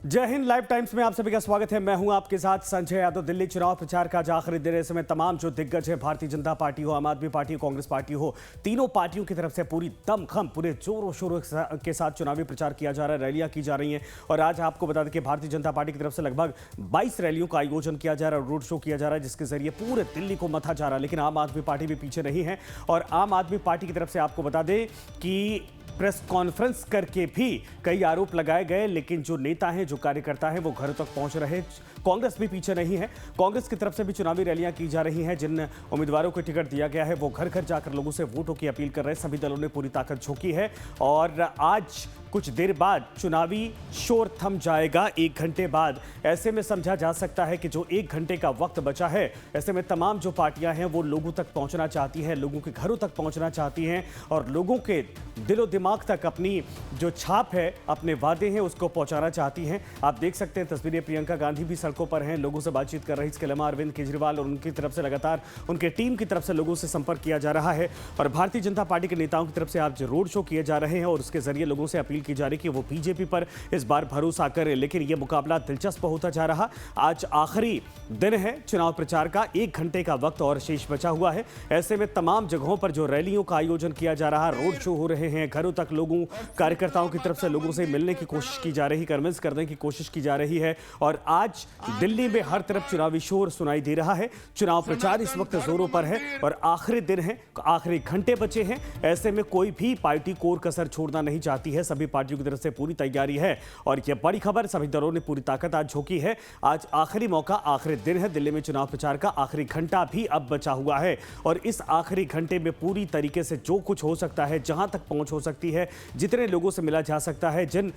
जय Hind. Live times में आप सभी का स्वागत है। मैं हूं आपके साथ संजय यादव। दिल्ली चुनाव प्रचार का आज आखिरी दिन है। इस समय तमाम जो दिग्गज है, भारतीय जनता पार्टी हो, आम आदमी पार्टी हो, कांग्रेस पार्टी हो, तीनों पार्टियों की तरफ से पूरी दमखम पूरे जोरों शोरों के साथ चुनावी प्रचार किया जा रहा है। रैलियां की जा रही हैं और आज आपको बता दें कि भारतीय जनता पार्टी की तरफ से लगभग 22 रैलियों का आयोजन किया जा रहा है, रोड शो किया जा रहा है, जिसके जरिए पूरे दिल्ली को मथा जा रहा है। लेकिन आम आदमी पार्टी भी पीछे नहीं है और आम आदमी पार्टी की तरफ से आपको बता दें कि प्रेस कॉन्फ्रेंस करके भी कई आरोप लगाए गए, लेकिन जो नेता हैं, जो कार्यकर्ता हैं, वो घरों तक पहुंच रहे। कांग्रेस भी पीछे नहीं है। कांग्रेस की तरफ से भी चुनावी रैलियां की जा रही हैं। जिन उम्मीदवारों को टिकट दिया गया है वो घर घर जाकर लोगों से वोटों की अपील कर रहे हैं। सभी दलों ने पूरी ताकत झोंकी है और आज कुछ देर बाद चुनावी शोर थम जाएगा, 1 घंटे बाद। ऐसे में समझा जा सकता है कि जो 1 घंटे का वक्त बचा है, ऐसे में तमाम जो पार्टियां हैं वो लोगों तक पहुंचना चाहती हैं, लोगों के घरों तक पहुंचना चाहती हैं और लोगों के दिलो दिमाग तक अपनी जो छाप है, अपने वादे हैं, उसको पहुंचाना चाहती हैं। आप देख सकते हैं तस्वीरें, प्रियंका गांधी भी सड़कों पर हैं, लोगों से बातचीत कर रही। इसके अलावा अरविंद केजरीवाल और उनकी तरफ से लगातार उनके टीम की तरफ से लोगों से संपर्क किया जा रहा है और भारतीय जनता पार्टी के नेताओं की तरफ से आज रोड शो किए जा रहे हैं और उसके जरिए लोगों से अपील की जा रही कि वो बीजेपी पर इस बार भरोसा करें। लेकिन यह मुकाबला दिलचस्प होता जा रहा। आज आखिरी दिन है चुनाव प्रचार का, 1 घंटे का वक्त और शेष बचा हुआ है। ऐसे में तमाम जगहों पर जो रैलियों का आयोजन किया जा रहा, रोड शो हो रहे हैं, घरों तक लोगों, कार्यकर्ताओं की तरफ से लोगों से मिलने की कोशिश की जा रही, कन्विंस करने की कोशिश की जा रही है और आज दिल्ली में हर तरफ चुनावी शोर सुनाई दे रहा है। चुनाव प्रचार इस वक्त जोरों पर है और आखिरी दिन है, आखिरी घंटे बचे हैं। ऐसे में कोई भी पार्टी कोर कसर छोड़ना नहीं चाहती है। सभी पार्टियों की तरफ से पूरी तैयारी है और यह बड़ी खबर, सभी दलों ने पूरी ताकत आज झोंकी है। आज आखिरी मौका, आखिरी दिन है। दिल्ली में चुनाव प्रचार का आखिरी घंटा भी अब बचा हुआ है और इस आखिरी घंटे में पूरी तरीके से जो कुछ हो सकता है, जहां तक पहुंच हो सकती है, जितने लोगों से मिला जा सकता है, जिन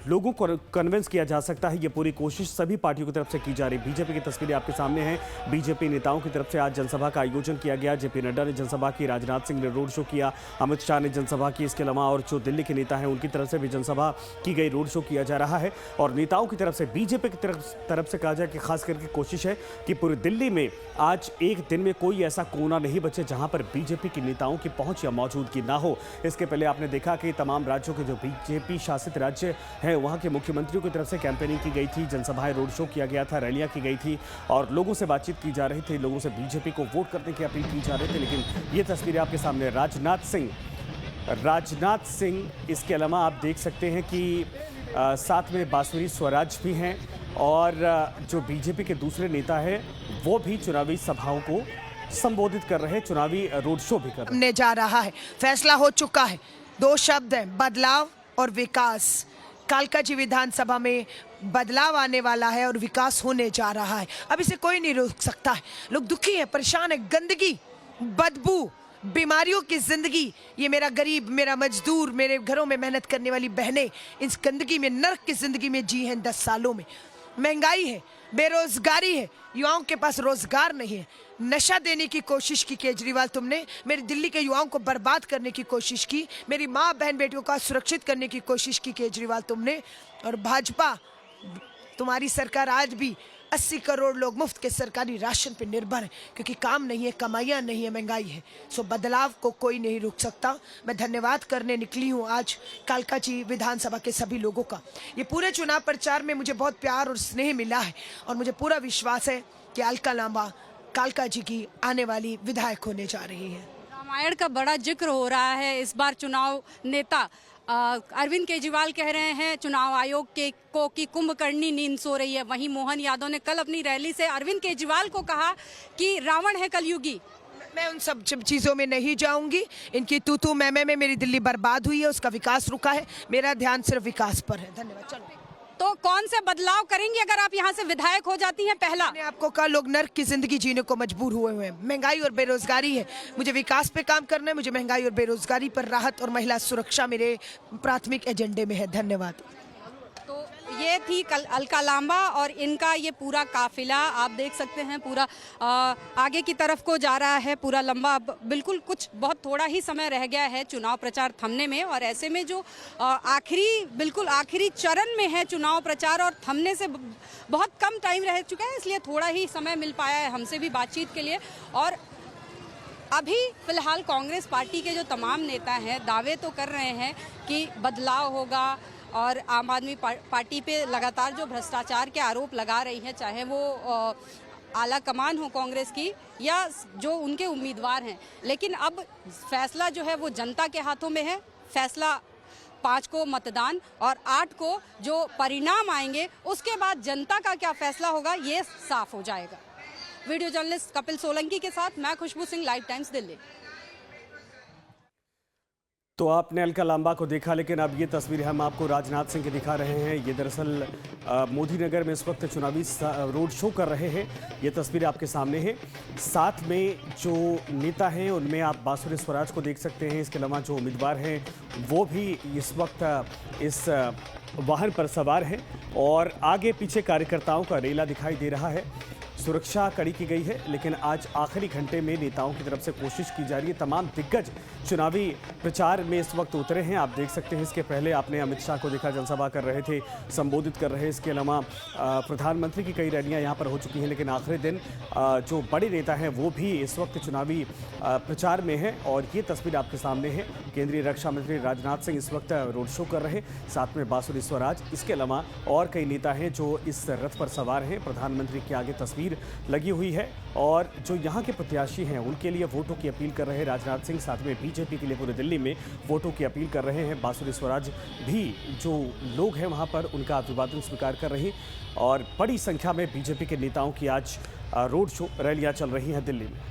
लोगों को कन्विंस किया जा सकता है, ये पूरी कोशिश सभी पार्टियों की तरफ से की जा रही। बीजेपी की तस्वीरें आपके सामने हैं। बीजेपी नेताओं की तरफ से आज जनसभा का आयोजन किया गया। जेपी नड्डा ने जनसभा की, राजनाथ सिंह ने रोड शो किया, अमित शाह ने जनसभा की। इसके अलावा और जो दिल्ली के नेता हैं उनकी तरफ से भी जनसभा की गई, रोड शो किया जा रहा है और नेताओं की तरफ से, बीजेपी की तरफ से कहा जाए कि खास करके कोशिश है कि पूरी दिल्ली में आज एक दिन में कोई ऐसा कोना नहीं बचे जहां पर बीजेपी के नेताओं की पहुंच या मौजूदगी ना हो। इसके पहले आपने देखा कि तमाम राज्यों के जो बीजेपी शासित राज्य हैं वहां के मुख्यमंत्रियों की तरफ से कैंपेनिंग की गई थी, जनसभाएं, रोड शो किया गया था, रैलियां की गई थी और लोगों से बातचीत की जा रही थी, लोगों से बीजेपी को वोट करने की अपील की जा रही थी। लेकिन ये तस्वीरें आपके सामने, राजनाथ सिंह, इसके अलावा आप देख सकते हैं कि साथ में बांसुरी स्वराज भी हैं और जो बीजेपी के दूसरे नेता हैं वो भी चुनावी सभाओं को संबोधित कर रहे हैं, चुनावी रोड शो भी कर रहे हैं। जा रहा है, फैसला हो चुका है। 2 शब्द हैं, बदलाव और विकास। कालका जी विधानसभा में बदलाव आने वाला है और विकास होने जा रहा है। अब इसे कोई नहीं रोक सकता है। लोग दुखी हैं, परेशान है, गंदगी, बदबू, बीमारियों की जिंदगी, ये मेरा गरीब, मेरा मजदूर, मेरे घरों में मेहनत करने वाली बहनें इस गंदगी में, नर्क की जिंदगी में जी हैं 10 सालों में। महंगाई है, बेरोजगारी है, युवाओं के पास रोजगार नहीं है। नशा देने की कोशिश की केजरीवाल तुमने, मेरी दिल्ली के युवाओं को बर्बाद करने की कोशिश की, मेरी माँ बहन बेटियों का सुरक्षित करने की कोशिश की केजरीवाल तुमने। और भाजपा, तुम्हारी सरकार आज भी 80 करोड़ लोग मुफ्त के सरकारी राशन पर निर्भर है क्योंकि काम नहीं है, कमाइयाँ नहीं है, महंगाई है। सो बदलाव को कोई नहीं रोक सकता। मैं धन्यवाद करने निकली हूँ आज कालका जी विधानसभा के सभी लोगों का। ये पूरे चुनाव प्रचार में मुझे बहुत प्यार और स्नेह मिला है और मुझे पूरा विश्वास है कि अलका लांबा कालका जी की आने वाली विधायक होने जा रही है। रामायण का बड़ा जिक्र हो रहा है इस बार। चुनाव नेता अरविंद केजरीवाल कह रहे हैं चुनाव आयोग की कुंभकर्णी नींद सो रही है। वहीं मोहन यादव ने कल अपनी रैली से अरविंद केजरीवाल को कहा कि रावण है कलयुगी। मैं उन सब चीज़ों में नहीं जाऊंगी। इनकी तू मैं में मेरी दिल्ली बर्बाद हुई है, उसका विकास रुका है। मेरा ध्यान सिर्फ विकास पर है। धन्यवाद। चलो, तो कौन से बदलाव करेंगी अगर आप यहाँ से विधायक हो जाती हैं? पहला, मैंने आपको कहा लोग नर्क की जिंदगी जीने को मजबूर हुए हैं। महंगाई और बेरोजगारी है, मुझे विकास पे काम करना है। मुझे महंगाई और बेरोजगारी पर राहत और महिला सुरक्षा मेरे प्राथमिक एजेंडे में है। धन्यवाद। तो ये थी अलका लांबा और इनका ये पूरा काफिला आप देख सकते हैं, पूरा आगे की तरफ को जा रहा है, पूरा लंबा। बिल्कुल कुछ बहुत थोड़ा ही समय रह गया है चुनाव प्रचार थमने में और ऐसे में जो बिल्कुल आखिरी चरण में है चुनाव प्रचार और थमने से बहुत कम टाइम रह चुका है, इसलिए थोड़ा ही समय मिल पाया है हमसे भी बातचीत के लिए। और अभी फिलहाल कांग्रेस पार्टी के जो तमाम नेता हैं दावे तो कर रहे हैं कि बदलाव होगा, और आम आदमी पार्टी पे लगातार जो भ्रष्टाचार के आरोप लगा रही है, चाहे वो आला कमान हो कांग्रेस की या जो उनके उम्मीदवार हैं। लेकिन अब फैसला जो है वो जनता के हाथों में है। फैसला 5 को मतदान और 8 को जो परिणाम आएंगे उसके बाद जनता का क्या फैसला होगा ये साफ हो जाएगा। वीडियो जर्नलिस्ट कपिल सोलंकी के साथ मैं खुशबू सिंह, लाइव टाइम्स दिल्ली। तो आपने अलका लांबा को देखा, लेकिन अब ये तस्वीर हम आपको राजनाथ सिंह की दिखा रहे हैं। ये दरअसल मोदी नगर में इस वक्त चुनावी रोड शो कर रहे हैं। ये तस्वीर आपके सामने है। साथ में जो नेता हैं उनमें आप बांसुरी स्वराज को देख सकते हैं। इसके अलावा जो उम्मीदवार हैं वो भी इस वक्त इस वाहन पर सवार हैं और आगे पीछे कार्यकर्ताओं का रेला दिखाई दे रहा है। सुरक्षा कड़ी की गई है, लेकिन आज आखिरी घंटे में नेताओं की तरफ से कोशिश की जा रही है। तमाम दिग्गज चुनावी प्रचार में इस वक्त उतरे हैं। आप देख सकते हैं, इसके पहले आपने अमित शाह को देखा, जनसभा कर रहे थे, संबोधित कर रहे हैं। इसके अलावा प्रधानमंत्री की कई रैलियां यहां पर हो चुकी हैं, लेकिन आखिरी दिन जो बड़े नेता हैं वो भी इस वक्त चुनावी प्रचार में हैं। और ये तस्वीर आपके सामने है। केंद्रीय रक्षा मंत्री राजनाथ सिंह इस वक्त रोड शो कर रहे हैं, साथ में बांसुरी स्वराज। इसके अलावा और कई नेता हैं जो इस रथ पर सवार हैं। प्रधानमंत्री के आगे तस्वीर लगी हुई है और जो यहाँ के प्रत्याशी हैं उनके लिए वोटों की अपील कर रहे हैं राजनाथ सिंह। साथ में बीजेपी के लिए पूरे दिल्ली में वोटों की अपील कर रहे हैं। बांसुरी स्वराज भी जो लोग हैं वहाँ पर उनका अभिवादन स्वीकार कर रही और बड़ी संख्या में बीजेपी के नेताओं की आज रोड शो रैलियाँ चल रही हैं दिल्ली में।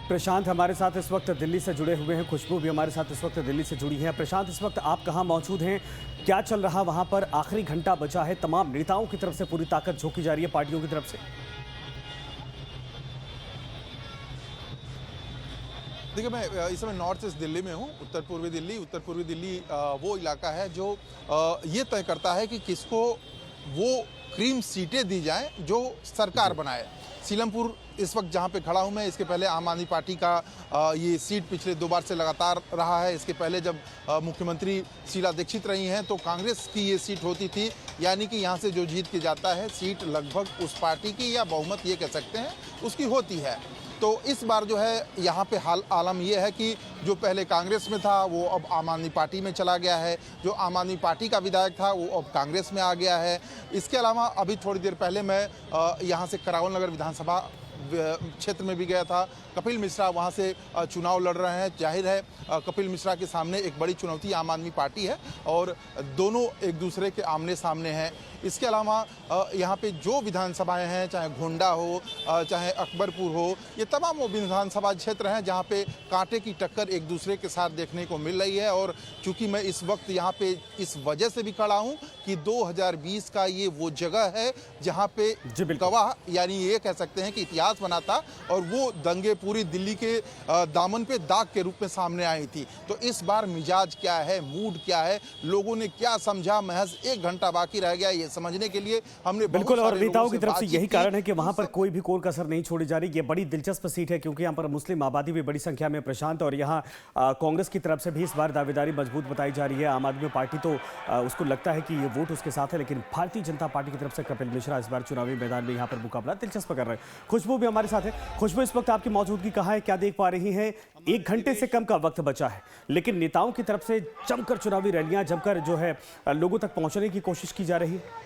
प्रशांत हमारे साथ इस वक्त दिल्ली से जुड़े हुए हैं। खुशबू भी हमारे साथ इस वक्त दिल्ली से जुड़ी है। प्रशांत, इस वक्त आप कहां मौजूद हैं? क्या चल रहा वहां पर? आखिरी घंटा बचा है, तमाम नेताओं की तरफ से पूरी ताकत झोंकी जा रही है पार्टियों की तरफ से। देखिए, मैं इस समय नॉर्थ ईस्ट दिल्ली में हूँ। उत्तर पूर्वी दिल्ली वो इलाका है जो ये तय करता है कि किसको वो क्रीम सीटें दी जाएं जो सरकार बनाए। सीलमपुर इस वक्त जहां पे खड़ा हूं मैं, इसके पहले आम आदमी पार्टी का ये सीट पिछले 2 बार से लगातार रहा है। इसके पहले जब मुख्यमंत्री शीला दीक्षित रही हैं तो कांग्रेस की ये सीट होती थी, यानी कि यहां से जो जीत के जाता है सीट लगभग उस पार्टी की, या बहुमत ये कह सकते हैं, उसकी होती है। तो इस बार जो है यहाँ पे हाल आलम ये है कि जो पहले कांग्रेस में था वो अब आम आदमी पार्टी में चला गया है। जो आम आदमी पार्टी का विधायक था वो अब कांग्रेस में आ गया है। इसके अलावा अभी थोड़ी देर पहले मैं यहाँ से करावल नगर विधानसभा क्षेत्र में भी गया था। कपिल मिश्रा वहाँ से चुनाव लड़ रहे हैं। जाहिर है कपिल मिश्रा के सामने एक बड़ी चुनौती आम आदमी पार्टी है और दोनों एक दूसरे के आमने सामने हैं। इसके अलावा यहाँ पे जो विधानसभाएं हैं, चाहे गोंडा हो, चाहे अकबरपुर हो, ये तमाम वो विधानसभा क्षेत्र हैं जहाँ पे कांटे की टक्कर एक दूसरे के साथ देखने को मिल रही है। और चूंकि मैं इस वक्त यहाँ पे इस वजह से भी खड़ा हूँ कि 2020 का ये वो जगह है जहाँ पे गवाह, यानी ये कह सकते हैं कि इतिहास बना था और वो दंगे पूरी दिल्ली के दामन पे दाग के रूप में सामने आई थी। तो इस बार मिजाज क्या है, मूड क्या है, लोगों ने क्या समझा, महज 1 घंटा बाकी रह गया ये समझने के लिए हमने बिल्कुल। और नेताओं की तरफ से यही कारण है कि वहां पर कोई भी कोर कसर नहीं छोड़ी जा रही। ये बड़ी दिलचस्प सीट है क्योंकि यहाँ पर मुस्लिम आबादी भी बड़ी संख्या में, प्रशांत, और यहाँ कांग्रेस की तरफ से भी इस बार दावेदारी मजबूत बताई जा रही है। आम आदमी पार्टी तो उसको लगता है कि ये वोट उसके साथ है, लेकिन भारतीय जनता पार्टी की तरफ से कपिल मिश्रा इस बार चुनावी मैदान में यहाँ पर मुकाबला दिलचस्प कर रहे हैं। खुशबू भी हमारे साथ है। खुशबू, इस वक्त आपकी मौजूदगी कहाँ है, क्या देख पा रही हैं? 1 घंटे से कम का वक्त बचा है, लेकिन नेताओं की तरफ से जमकर चुनावी रैलियां, जमकर जो है लोगों तक पहुंचने की कोशिश की जा रही है।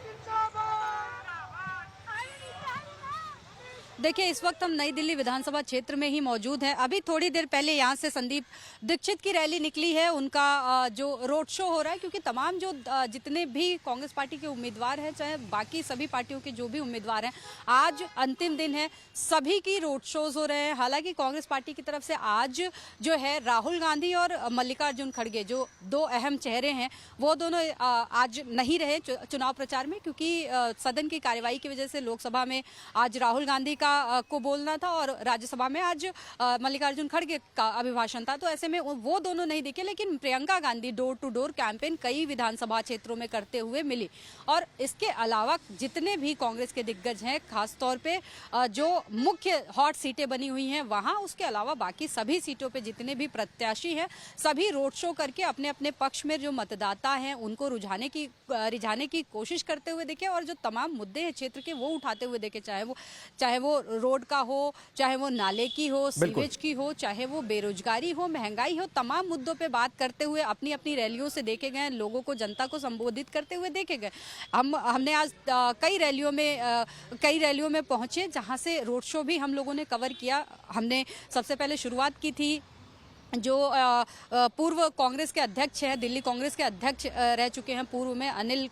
देखिए, इस वक्त हम नई दिल्ली विधानसभा क्षेत्र में ही मौजूद हैं। अभी थोड़ी देर पहले यहाँ से संदीप दीक्षित की रैली निकली है, उनका जो रोड शो हो रहा है, क्योंकि तमाम जो जितने भी कांग्रेस पार्टी के उम्मीदवार हैं, चाहे बाकी सभी पार्टियों के जो भी उम्मीदवार हैं, आज अंतिम दिन है, सभी की रोड शोज हो रहे हैं। हालांकि कांग्रेस पार्टी की तरफ से आज जो है राहुल गांधी और मल्लिकार्जुन खड़गे, जो 2 अहम चेहरे हैं, वो दोनों आज नहीं रहे चुनाव प्रचार में, क्योंकि सदन की कार्यवाही की वजह से लोकसभा में आज राहुल गांधी को बोलना था और राज्यसभा में आज मल्लिकार्जुन खड़गे का अभिभाषण था। तो ऐसे में वो दोनों नहीं दिखे, लेकिन Priyanka Gandhi door to door campaign कई विधानसभा क्षेत्रों में करते हुए मिली। और इसके अलावा जितने भी कांग्रेस के दिग्गज हैं, खासतौर पे जो मुख्य हॉट सीटें बनी हुई हैं वहां, उसके अलावा बाकी सभी सीटों पे जितने भी प्रत्याशी हैं, सभी रोड शो करके अपने अपने पक्ष में जो मतदाता हैं उनको रिझाने की कोशिश करते हुए देखे और जो तमाम मुद्दे हैं क्षेत्र के वो उठाते हुए देखे, चाहे वो रोड का हो, चाहे वो नाले की हो, सीवेज की हो, चाहे वो बेरोजगारी हो, महंगाई हो, तमाम मुद्दों पे बात करते हुए अपनी अपनी रैलियों से देखे गए, लोगों को, जनता को संबोधित करते हुए देखे गए। हमने आज कई रैलियों में पहुंचे जहां से रोड शो भी हम लोगों ने कवर किया। हमने सबसे पहले शुरुआत की थी जो पूर्व कांग्रेस के अध्यक्ष हैं, दिल्ली कांग्रेस के अध्यक्ष रह चुके हैं पूर्व में,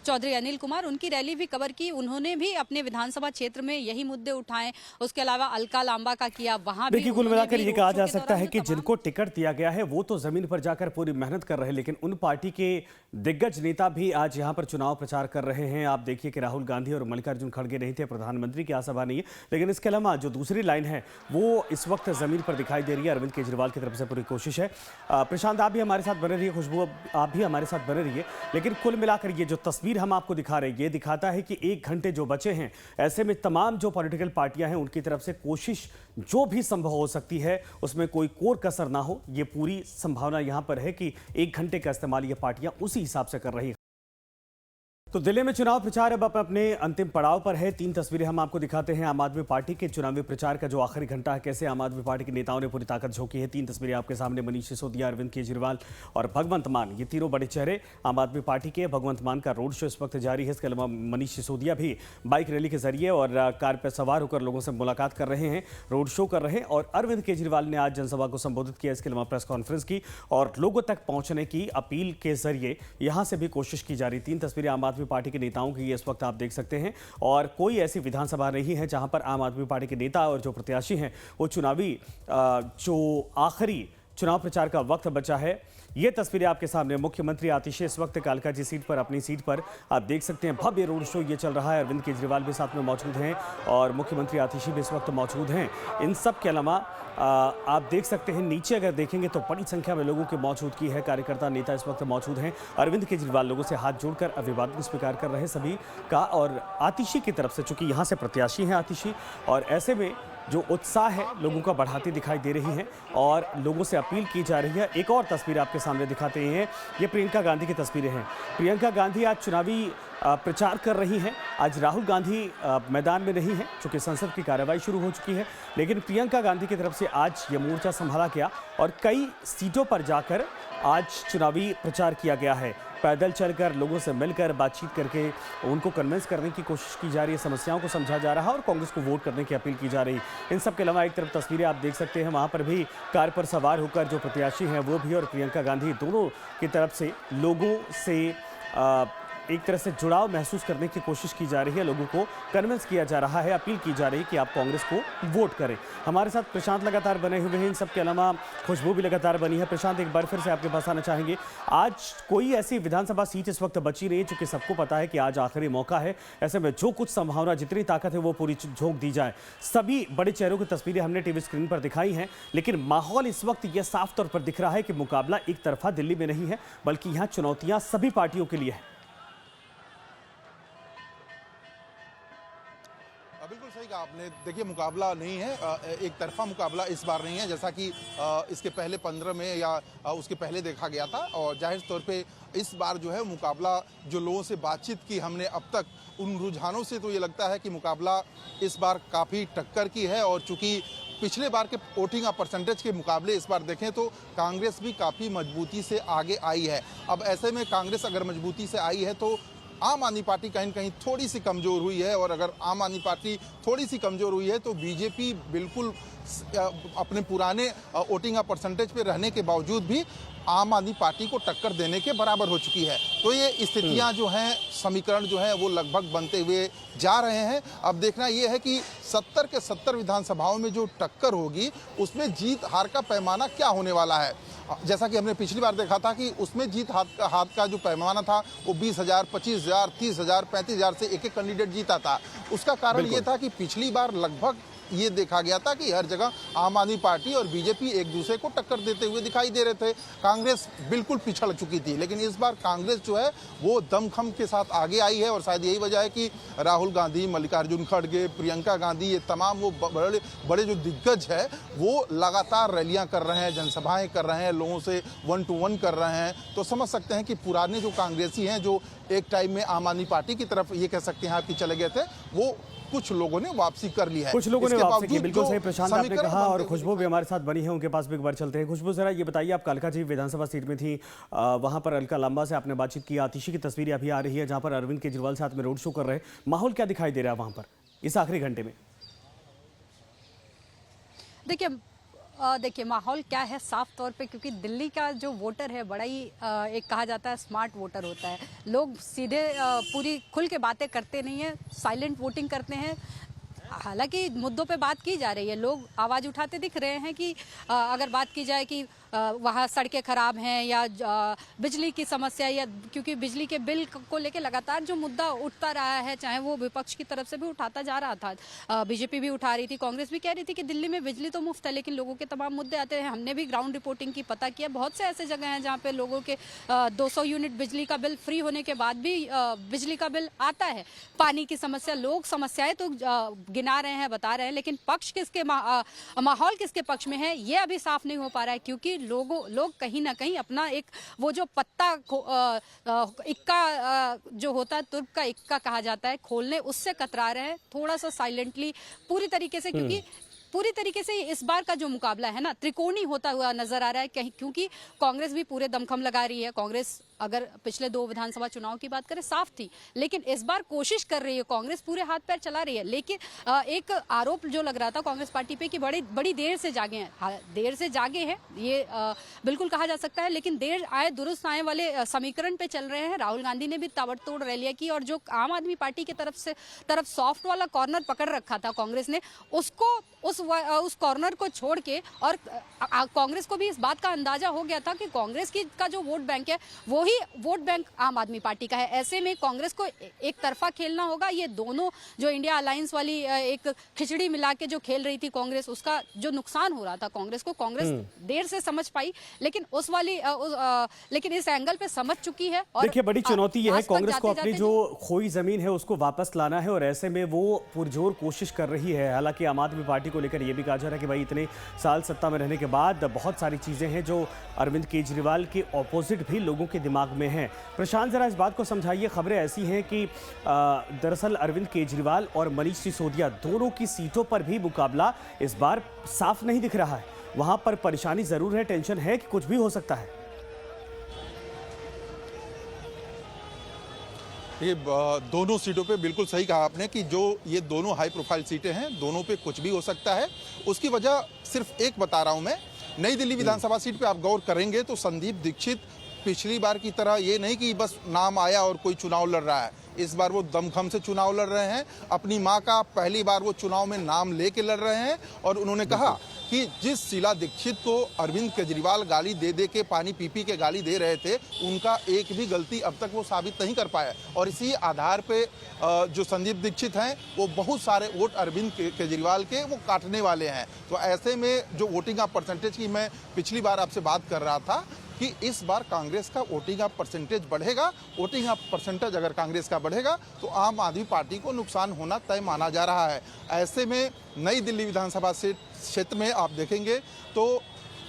चौधरी अनिल कुमार, उनकी रैली भी कवर की। उन्होंने भी अपने विधानसभा क्षेत्र में यही मुद्दे उठाए। उसके अलावा अलका लांबा का किया, वहां भी देखिए कुल मिलाकर ये कहा जा सकता है कि जिनको टिकट दिया गया है वो तो जमीन पर जाकर पूरी मेहनत कर रहे हैं, लेकिन उन पार्टी के दिग्गज नेता भी आज यहाँ पर चुनाव प्रचार कर रहे हैं। आप देखिए कि राहुल गांधी और मल्लिकार्जुन खड़गे नहीं थे, प्रधानमंत्री की आसभा नहीं है, लेकिन इसके अलावा जो दूसरी लाइन है वो इस वक्त जमीन पर दिखाई दे रही है। अरविंद केजरीवाल की तरफ से पूरी कोशिश है। प्रशांत, आप भी हमारे साथ बने रहिए, खुशबू आप भी हमारे साथ बने रहिए। लेकिन कुल मिलाकर ये जो तस्वीर हम आपको दिखा रहे हैं ये दिखाता है कि 1 घंटे जो बचे हैं, ऐसे में तमाम जो पॉलिटिकल पार्टियां हैं उनकी तरफ से कोशिश जो भी संभव हो सकती है उसमें कोई कोर कसर ना हो, ये पूरी संभावना यहां पर है कि 1 घंटे का इस्तेमाल ये पार्टियां उसी हिसाब से कर रही है। तो दिल्ली में चुनाव प्रचार अब अपने अंतिम पड़ाव पर है। 3 तस्वीरें हम आपको दिखाते हैं आम आदमी पार्टी के चुनावी प्रचार का जो आखिरी घंटा है, कैसे आम आदमी पार्टी के नेताओं ने पूरी ताकत झोंकी है। 3 तस्वीरें आपके सामने, मनीष सिसोदिया, अरविंद केजरीवाल और भगवंत मान, ये तीनों बड़े चेहरे आम आदमी पार्टी के। भगवंत मान का रोड शो इस वक्त जारी है। इसके अलावा मनीष सिसोदिया भी बाइक रैली के जरिए और कार पर सवार होकर लोगों से मुलाकात कर रहे हैं, रोड शो कर रहे हैं। और अरविंद केजरीवाल ने आज जनसभा को संबोधित किया, इसके अलावा प्रेस कॉन्फ्रेंस की और लोगों तक पहुंचने की अपील के जरिए यहां से भी कोशिश की जा रही। 3 तस्वीरें आम आदमी पार्टी के नेताओं की ये इस वक्त आप देख सकते हैं। और कोई ऐसी विधानसभा नहीं है जहां पर आम आदमी पार्टी के नेता और जो प्रत्याशी हैं वो चुनावी जो आखिरी चुनाव प्रचार का वक्त बचा है। ये तस्वीरें आपके सामने, मुख्यमंत्री आतिशी इस वक्त कालका जी सीट पर, अपनी सीट पर आप देख सकते हैं, भव्य रोड शो ये चल रहा है। अरविंद केजरीवाल भी साथ में मौजूद हैं और मुख्यमंत्री आतिशी भी इस वक्त मौजूद हैं। इन सब के अलावा आप देख सकते हैं नीचे अगर देखेंगे तो बड़ी संख्या में लोगों की मौजूदगी है, कार्यकर्ता नेता इस वक्त मौजूद हैं। अरविंद केजरीवाल लोगों से हाथ जोड़कर अभिवादन स्वीकार कर रहे हैं सभी का। और आतिशी की तरफ से, चूंकि यहाँ से प्रत्याशी हैं आतिशी, और ऐसे में जो उत्साह है लोगों का बढ़ाती दिखाई दे रही है और लोगों से अपील की जा रही है। एक और तस्वीर आपके सामने दिखाते हैं, ये प्रियंका गांधी की तस्वीरें हैं। प्रियंका गांधी आज चुनावी प्रचार कर रही हैं। आज राहुल गांधी मैदान में नहीं है चूंकि संसद की कार्रवाई शुरू हो चुकी है, लेकिन प्रियंका गांधी की तरफ से आज ये मोर्चा संभाला गया और कई सीटों पर जाकर आज चुनावी प्रचार किया गया है। पैदल चलकर, लोगों से मिलकर, बातचीत करके उनको कन्विंस करने की कोशिश की जा रही है, समस्याओं को समझा जा रहा है और कांग्रेस को वोट करने की अपील की जा रही है। इन सब के अलावा एक तरफ तस्वीरें आप देख सकते हैं, वहाँ पर भी कार पर सवार होकर जो प्रत्याशी हैं वो भी और प्रियंका गांधी दोनों की तरफ से लोगों से एक तरह से जुड़ाव महसूस करने की कोशिश की जा रही है, लोगों को कन्विंस किया जा रहा है, अपील की जा रही है कि आप कांग्रेस को वोट करें। हमारे साथ प्रशांत लगातार बने हुए हैं, इन सब के अलावा खुशबू भी लगातार बनी है। प्रशांत, एक बार फिर से आपके पास आना चाहेंगे, आज कोई ऐसी विधानसभा सीट इस वक्त बची नहीं है, चूंकि सबको पता है कि आज आखिरी मौका है, ऐसे में जो कुछ संभावना, जितनी ताकत है वो पूरी झोंक दी जाए। सभी बड़े चेहरों की तस्वीरें हमने टीवी स्क्रीन पर दिखाई हैं, लेकिन माहौल इस वक्त यह साफ तौर पर दिख रहा है कि मुकाबला एक तरफा दिल्ली में नहीं है, बल्कि यहाँ चुनौतियां सभी पार्टियों के लिए है। बिल्कुल सही कहा आपने। देखिए, मुकाबला नहीं है, एक तरफा मुकाबला इस बार नहीं है, जैसा कि इसके पहले 15 में या उसके पहले देखा गया था। और जाहिर तौर पे इस बार जो है मुकाबला, जो लोगों से बातचीत की हमने अब तक, उन रुझानों से तो ये लगता है कि मुकाबला इस बार काफ़ी टक्कर की है। और चूंकि पिछले बार के वोटिंग परसेंटेज के मुकाबले इस बार देखें तो कांग्रेस भी काफ़ी मजबूती से आगे आई है। अब ऐसे में कांग्रेस अगर मजबूती से आई है तो आम आदमी पार्टी कहीं न कहीं थोड़ी सी कमज़ोर हुई है। और अगर आम आदमी पार्टी थोड़ी सी कमज़ोर हुई है तो बीजेपी बिल्कुल अपने पुराने वोटिंग परसेंटेज पे रहने के बावजूद भी आम आदमी पार्टी को टक्कर देने के बराबर हो चुकी है। तो ये स्थितियां जो हैं, समीकरण जो हैं वो लगभग बनते हुए जा रहे हैं। अब देखना ये है कि 70 के 70 विधानसभाओं में जो टक्कर होगी उसमें जीत हार का पैमाना क्या होने वाला है। जैसा कि हमने पिछली बार देखा था कि उसमें जीत हाथ का जो पैमाना था वो 20,000, 25,000, 30,000, 35,000 से एक कैंडिडेट जीता था। उसका कारण ये था कि पिछली बार लगभग ये देखा गया था कि हर जगह आम आदमी पार्टी और बीजेपी एक दूसरे को टक्कर देते हुए दिखाई दे रहे थे। कांग्रेस बिल्कुल पिछड़ चुकी थी, लेकिन इस बार कांग्रेस जो है वो दमखम के साथ आगे आई है। और शायद यही वजह है कि राहुल गांधी, मल्लिकार्जुन खड़गे, प्रियंका गांधी, ये तमाम वो बड़े जो दिग्गज है वो लगातार रैलियां कर रहे हैं, जनसभाएं कर रहे हैं, लोगों से 1 to 1 कर रहे हैं। तो समझ सकते हैं कि पुराने जो कांग्रेसी हैं, जो एक टाइम में आम आदमी पार्टी की तरफ ये कह सकते हैं आपकी चले गए थे, वो कुछ लोगों ने वापसी कर ली है। कुछ लोगों ने इसके वापसी की, बावजूद बिल्कुल जो सही प्रशांत आपने समीकरण कहा। और बनते खुशबू भी हमारे साथ बनी है, उनके पास भी एक बार चलते हैं। खुशबू, जरा ये बताइए, आप कालकाजी विधानसभा सीट में थी, वहां पर अलका लांबा से आपने बातचीत की, आतिशी की तस्वीरें अभी आ रही है जहां पर अरविंद केजरीवाल साथ में रोड शो कर रहे हैं। माहौल क्या दिखाई दे रहा है वहां पर इस आखिरी घंटे में? देखिए माहौल क्या है साफ तौर पे, क्योंकि दिल्ली का जो वोटर है बड़ा ही एक कहा जाता है स्मार्ट वोटर होता है। लोग सीधे पूरी खुल के बातें करते नहीं है, साइलेंट वोटिंग करते हैं। हालांकि मुद्दों पे बात की जा रही है, लोग आवाज़ उठाते दिख रहे हैं कि अगर बात की जाए कि वहाँ सड़कें खराब हैं या बिजली की समस्या, या क्योंकि बिजली के बिल को लेकर लगातार जो मुद्दा उठता रहा है, चाहे वो विपक्ष की तरफ से भी उठाता जा रहा था, बीजेपी भी उठा रही थी, कांग्रेस भी कह रही थी कि दिल्ली में बिजली तो मुफ्त है लेकिन लोगों के तमाम मुद्दे आते हैं। हमने भी ग्राउंड रिपोर्टिंग की, पता किया, बहुत से ऐसे जगह हैं जहाँ पे लोगों के 200 यूनिट बिजली का बिल फ्री होने के बाद भी बिजली का बिल आता है। पानी की समस्या, लोग समस्याएं तो गिना रहे हैं, बता रहे हैं, लेकिन पक्ष किसके, माहौल किसके पक्ष में है ये अभी साफ नहीं हो पा रहा है, क्योंकि लोग कहीं ना कहीं अपना एक वो जो पत्ता इक्का जो होता है, तुर्क का इक्का कहा जाता है, खोलने उससे कतरा रहे हैं थोड़ा सा साइलेंटली, पूरी तरीके से, क्योंकि पूरी तरीके से इस बार का जो मुकाबला है ना त्रिकोणी होता हुआ नजर आ रहा है कहीं, क्योंकि कांग्रेस भी पूरे दमखम लगा रही है। कांग्रेस अगर पिछले 2 विधानसभा चुनाव की बात करें साफ थी, लेकिन इस बार कोशिश कर रही है, कांग्रेस पूरे हाथ पैर चला रही है। लेकिन एक आरोप जो लग रहा था कांग्रेस पार्टी पे कि बड़ी देर से जागे हैं, देर से जागे हैं ये बिल्कुल कहा जा सकता है, लेकिन देर आए दुरुस्त आए वाले समीकरण पे चल रहे हैं। राहुल गांधी ने भी ताबड़तोड़ रैलियां की, और जो आम आदमी पार्टी की तरफ सॉफ्ट वाला कॉर्नर पकड़ रखा था कांग्रेस ने, उसको उस कॉर्नर को छोड़ के, और कांग्रेस को भी इस बात का अंदाजा हो गया था कि कांग्रेस का जो वोट बैंक है वो ही वोट बैंक आम आदमी पार्टी का है। ऐसे में कांग्रेस को एक तरफा खेलना होगा। ये दोनों जो इंडिया अलायंस वाली एक खिचड़ी मिला के जो खेल रही थी कांग्रेस, उसका जो नुकसान हो रहा था कांग्रेस को, कांग्रेस देर से समझ पाई, लेकिन लेकिन इस एंगल पे समझ चुकी है। और देखिए बड़ी चुनौती यह है कांग्रेस को अपनी जो खोई जमीन है उसको वापस लाना है, और ऐसे में वो पुरजोर कोशिश कर रही है। हालांकि आम आदमी पार्टी को लेकर यह भी कहा जा रहा है कि भाई इतने साल सत्ता में रहने के बाद बहुत सारी चीजें हैं जो अरविंद केजरीवाल के ऑपोजिट भी लोगों के दिमाग में हैं। प्रशांत, जरा इस बात को समझाइए, खबरें ऐसी हैं कि दरअसल अरविंद केजरीवाल और मनीष सिसोदिया दोनों की सीटों पर भी मुकाबला इस बार साफ नहीं दिख रहा है। वहां पर परेशानी जरूर है, टेंशन है कि कुछ भी हो सकता है। ये दोनों सीटों पे बिल्कुल सही कहा आपने कि जो ये दोनों हाई प्रोफाइल सीटें हैं, दोनों पे कुछ भी हो सकता है। उसकी वजह सिर्फ एक बता रहा हूं मैं, नई दिल्ली विधानसभा सीट पे आप गौर करेंगे तो संदीप दीक्षित पिछली बार की तरह ये नहीं कि बस नाम आया और कोई चुनाव लड़ रहा है, इस बार वो दमखम से चुनाव लड़ रहे हैं। अपनी मां का पहली बार वो चुनाव में नाम लेके लड़ रहे हैं, और उन्होंने कहा कि जिस शीला दीक्षित को अरविंद केजरीवाल गाली दे दे के, पानी पी पी के गाली दे रहे थे, उनका एक भी गलती अब तक वो साबित नहीं कर पाया, और इसी आधार पे जो संदीप दीक्षित हैं वो बहुत सारे वोट अरविंद केजरीवाल के वो काटने वाले हैं। तो ऐसे में जो वोटिंग का परसेंटेज की मैं पिछली बार आपसे बात कर रहा था कि इस बार कांग्रेस का वोटिंग का परसेंटेज बढ़ेगा। वोटिंग का परसेंटेज अगर कांग्रेस का बढ़ेगा तो आम आदमी पार्टी को नुकसान होना तय माना जा रहा है। ऐसे में नई दिल्ली विधानसभा क्षेत्र में आप देखेंगे तो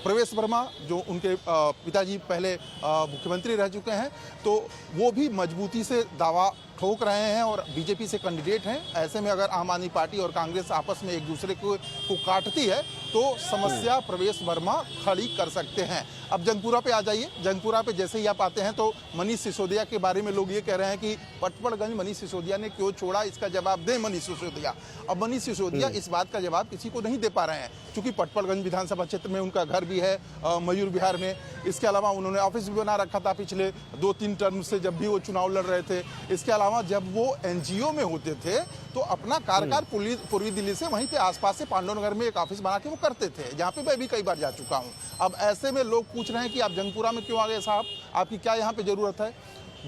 प्रवेश वर्मा जो उनके पिताजी पहले मुख्यमंत्री रह चुके हैं, तो वो भी मजबूती से दावा ठोक रहे हैं और बीजेपी से कैंडिडेट हैं। ऐसे में अगर आम आदमी पार्टी और कांग्रेस आपस में एक दूसरे को काटती है तो समस्या प्रवेश वर्मा खड़ी कर सकते हैं। अब जंगपुरा पे आ जाइए। जंगपुरा पे जैसे ही आप आते हैं तो मनीष सिसोदिया के बारे में लोग ये कह रहे हैं कि पटपड़गंज मनीष सिसोदिया ने क्यों छोड़ा, इसका जवाब दें मनीष सिसोदिया। अब मनीष सिसोदिया इस बात का जवाब किसी को नहीं दे पा रहे हैं, क्योंकि पटपड़गंज विधानसभा क्षेत्र में उनका घर भी है, मयूर विहार में। इसके अलावा उन्होंने ऑफिस भी बना रखा था पिछले 2-3 टर्म से जब भी वो चुनाव लड़ रहे थे। इसके अलावा जब वो एनजीओ में होते थे तो अपना कार्यकाल पूर्वी दिल्ली से वहीं पे आसपास से पांडव नगर में एक ऑफिस बना के वो करते थे, जहाँ पे मैं भी कई बार जा चुका हूँ। अब ऐसे में लोग पूछ रहे हैं कि आप जंगपुरा में क्यों आ गए साहब, आपकी क्या यहाँ पे जरूरत है।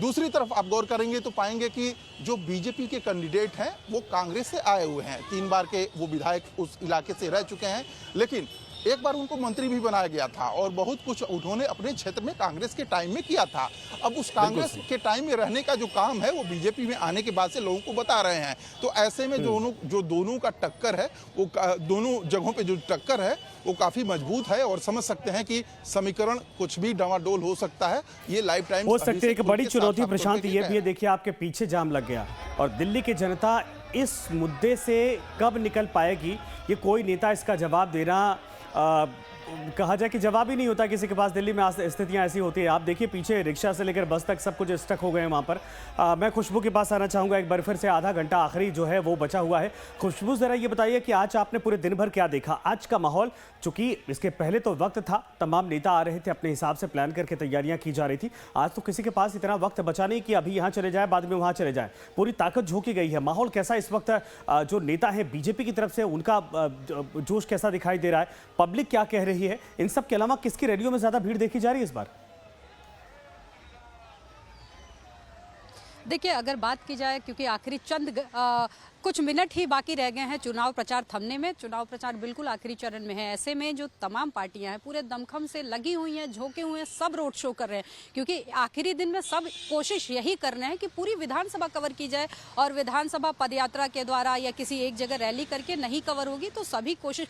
दूसरी तरफ आप गौर करेंगे तो पाएंगे कि जो बीजेपी के कैंडिडेट हैं वो कांग्रेस से आए हुए हैं। 3 बार के वो विधायक उस इलाके से रह चुके हैं, लेकिन एक बार उनको मंत्री भी बनाया गया था और बहुत कुछ उन्होंने अपने क्षेत्र में कांग्रेस के टाइम में किया था। अब उस कांग्रेस के टाइम में रहने का जो काम है वो बीजेपी में आने के बाद से लोगों को बता रहे हैं। तो ऐसे में जो दोनों का टक्कर है, वो दोनों जगहों पे जो टक्कर है वो काफी मजबूत है, और समझ सकते हैं कि समीकरण कुछ भी डामाडोल हो सकता है। ये लाइफ टाइम हो सकती है। एक बड़ी चुनौती प्रशांत ये भी है, देखिए आपके पीछे जाम लग गया और दिल्ली की जनता इस मुद्दे से कब निकल पाएगी, ये कोई नेता इसका जवाब देना कहा जाए कि जवाब ही नहीं होता किसी के पास। दिल्ली में स्थितियां ऐसी होती है। आप देखिए पीछे रिक्शा से लेकर बस तक सब कुछ स्टक हो गए हैं वहाँ पर। मैं खुशबू के पास आना चाहूँगा एक बार फिर से। आधा घंटा आखिरी जो है वो बचा हुआ है। खुशबू ज़रा ये बताइए कि आज आपने पूरे दिन भर क्या देखा, आज का माहौल? चूंकि इसके पहले तो वक्त था, तमाम नेता आ रहे थे, अपने हिसाब से प्लान करके तैयारियां की जा रही थी। आज तो किसी के पास इतना वक्त बचा नहीं कि अभी यहाँ चले जाए बाद में वहाँ चले जाए, पूरी ताकत झोंकी गई है। माहौल कैसा इस वक्त? जो नेता है बीजेपी की तरफ से, उनका जोश कैसा दिखाई दे रहा है? पब्लिक क्या कह रही है? इन सब के अलावा किसकी रैलियों में ज्यादा भीड़ देखी जा रही है इस बार? देखिए, अगर बात की जाए, क्योंकि आखिरी कुछ मिनट ही बाकी रह गए हैं चुनाव प्रचार थमने में। चुनाव प्रचार बिल्कुल आखिरी चरण में है। ऐसे में जो तमाम पार्टियां हैं पूरे दमखम से लगी हुई हैं, झोंके हुए हैं, सब रोड शो कर रहे हैं, क्योंकि आखिरी दिन में सब कोशिश यही कर रहे हैं कि पूरी विधानसभा कवर की जाए। और विधानसभा पदयात्रा के द्वारा या किसी एक जगह रैली करके नहीं कवर होगी, तो सभी कोशिश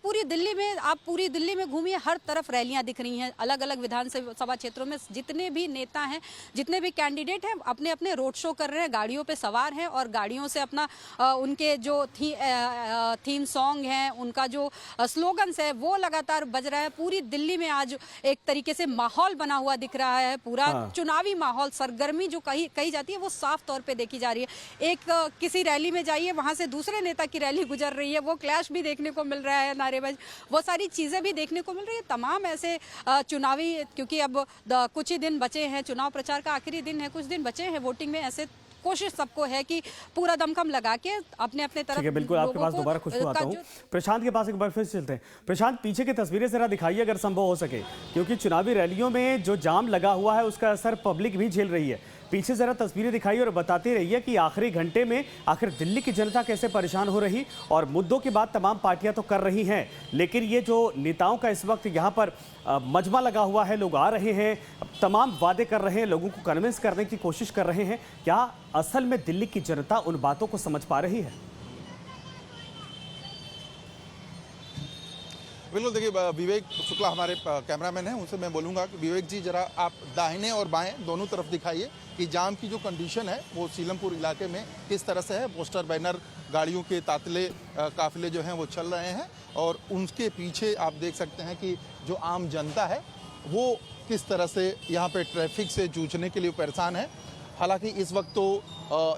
पूरी दिल्ली में, आप पूरी दिल्ली में घूमिए, हर तरफ रैलियां दिख रही हैं। अलग अलग विधानसभा क्षेत्रों में जितने भी नेता हैं, जितने भी कैंडिडेट हैं, अपने अपने रोड शो कर रहे हैं, गाड़ियों पे सवार हैं और गाड़ियों से अपना उनके जो थीम सॉन्ग हैं, उनका जो स्लोगन्स है वो लगातार बज रहा है। पूरी दिल्ली में आज एक तरीके से माहौल बना हुआ दिख रहा है। पूरा चुनावी माहौल, सरगर्मी जो कही जाती है वो साफ तौर पे देखी जा रही है। एक किसी रैली में जाइए, वहां से दूसरे नेता की रैली गुजर रही है, वो क्लैश भी देखने को मिल रहा है, नारेबाजी, वो सारी चीजें भी देखने को मिल रही है। तमाम ऐसे चुनावी, क्योंकि अब कुछ ही दिन बचे हैं, चुनाव प्रचार का आखिरी दिन है, कुछ दिन बचे हैं वोटिंग में, ऐसे कोशिश सबको है कि पूरा दमखम लगा के अपने अपने तरफ। ठीक है, बिल्कुल आपके पास दोबारा खुशबू आता हूँ। प्रशांत के पास एक बार फिर से चलते हैं। प्रशांत, पीछे की तस्वीरें जरा दिखाइए अगर संभव हो सके, क्योंकि चुनावी रैलियों में जो जाम लगा हुआ है उसका असर पब्लिक भी झेल रही है। पीछे जरा तस्वीरें दिखाइए और बताते रहिए कि आखिरी घंटे में आखिर दिल्ली की जनता कैसे परेशान हो रही। और मुद्दों की बात तमाम पार्टियां तो कर रही हैं, लेकिन ये जो नेताओं का इस वक्त यहाँ पर मजमा लगा हुआ है, लोग आ रहे हैं, तमाम वादे कर रहे हैं, लोगों को कन्विंस करने की कोशिश कर रहे हैं, क्या असल में दिल्ली की जनता उन बातों को समझ पा रही है? बिल्कुल, देखिए विवेक शुक्ला हमारे कैमरामैन हैं, उनसे मैं बोलूँगा कि विवेक जी जरा आप दाहिने और बाएं दोनों तरफ दिखाइए कि जाम की जो कंडीशन है वो सीलमपुर इलाके में किस तरह से है। पोस्टर, बैनर, गाड़ियों के तातले, काफिले जो हैं वो चल रहे हैं और उनके पीछे आप देख सकते हैं कि जो आम जनता है वो किस तरह से यहाँ पे ट्रैफिक से जूझने के लिए परेशान है। हालांकि इस वक्त तो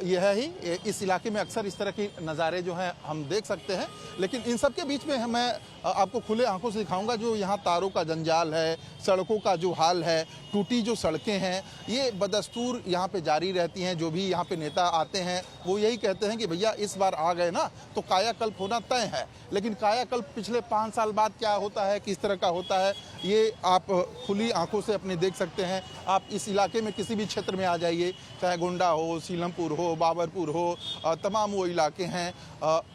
यह ही इस इलाके में अक्सर इस तरह के नज़ारे जो हैं हम देख सकते हैं, लेकिन इन सब के बीच में मैं आपको खुले आंखों से दिखाऊंगा जो यहाँ तारों का जंजाल है, सड़कों का जो हाल है, टूटी जो सड़कें हैं, ये बदस्तूर यहाँ पे जारी रहती हैं। जो भी यहाँ पे नेता आते हैं वो यही कहते हैं कि भैया इस बार आ गए ना तो कायाकल्प होना तय है। लेकिन कायाकल्प पिछले 5 साल बाद क्या होता है, किस तरह का होता है, ये आप खुली आंखों से अपने देख सकते हैं। आप इस इलाके में किसी भी क्षेत्र में आ जाइए, चाहे गोंडा हो, सीलमपुर हो, बाबरपुर हो, तमाम वो इलाके हैं,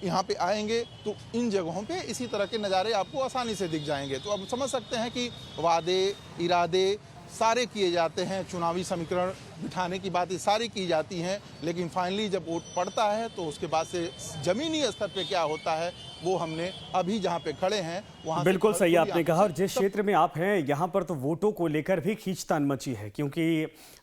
यहाँ पे आएंगे तो इन जगहों पे इसी तरह के नज़ारे आपको आसानी से दिख जाएंगे। तो अब समझ सकते हैं कि वादे, इरादे सारे किए जाते हैं, चुनावी समीकरण बिठाने की बातें सारी की जाती हैं, लेकिन फाइनली जब वोट पड़ता है तो उसके बाद से ज़मीनी स्तर पे क्या होता है वो हमने अभी जहाँ पे खड़े हैं वहाँ बिल्कुल सही आपने कहा। और जिस क्षेत्र में आप हैं यहाँ पर तो वोटों को लेकर भी खींचतान मची है, क्योंकि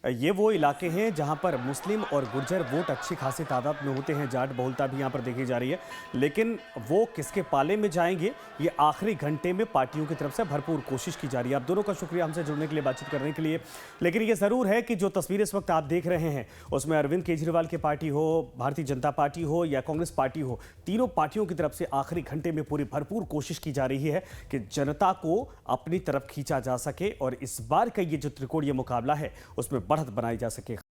ये वो इलाके हैं जहाँ पर मुस्लिम और गुर्जर वोट अच्छी खासी तादाद में होते हैं। जाट बहुलता भी यहाँ पर देखी जा रही है, लेकिन वो किसके पाले में जाएंगे ये आखिरी घंटे में पार्टियों की तरफ से भरपूर कोशिश की जा रही है। आप दोनों का शुक्रिया हमसे जुड़ने के लिए, बातचीत करने के लिए। लेकिन ये ज़रूर है कि जो तस्वीर इस वक्त आप देख रहे हैं उसमें अरविंद केजरीवाल की पार्टी हो, भारतीय जनता पार्टी हो या कांग्रेस पार्टी हो, तीनों पार्टियों की तरफ से आखिरी घंटे में पूरी भरपूर कोशिश की जा रही है कि जनता को अपनी तरफ खींचा जा सके और इस बार का ये जो त्रिकोणीय मुकाबला है उसमें बढ़त बनाई जा सके।